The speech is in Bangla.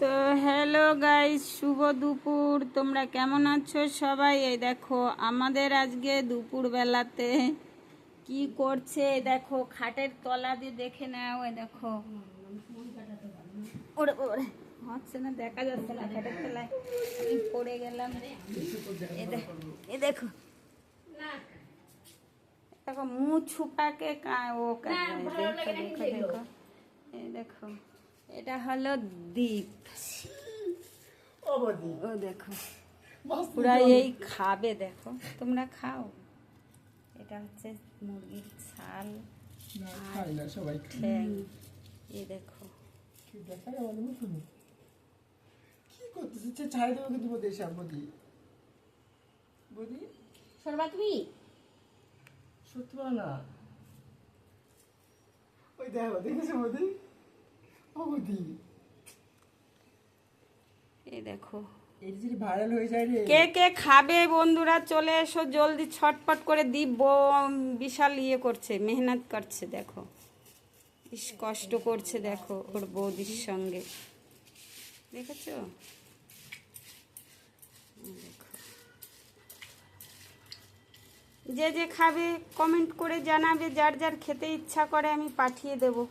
তো হ্যালো গাইস, শুভ দুপুর। তোমরা কেমন আছো সবাই? এই দেখো আমাদের আজকে দুপুর বেলাতে কি করছে, এই দেখো খাটের তলা দিয়ে দেখে নাও। এই দেখো ওরে ওরে হচ্ছে না, দেখা যাচ্ছে না খাটের তলায়, আমি পড়ে গেলাম। এই দেখো দেখো মুখ ছুপাকে ও দেখো, এই দেখো এটা হলো দ্বীপ। ও দেখো পুরা এই খাবে, দেখো তোমরা খাও। এটা হচ্ছে মুরগির ছাল ঠ্যাং। এই দেখো কি করতেছে, ছাড়ে দেবো কিন্তু বদি বদি সরবা তুমি সত্যি বলো না। ওই দেখো, দেখেছো বদি? ও বদি, এই দেখো এই যদি ভাইরাল হয়ে যায় রে। কে কে খাবে বন্ধুরা চলে এসো জলদি, ছটপট করে দিব। বিশাল ইয়ে করছে, মেহনত করছে, দেখো বেশ কষ্ট করছে, দেখো ওর বৌদির সঙ্গে, দেখেছো? দেখো যে যে খাবে কমেন্ট করে জানাবে, যার যার খেতে ইচ্ছা করে আমি পাঠিয়ে দেবো।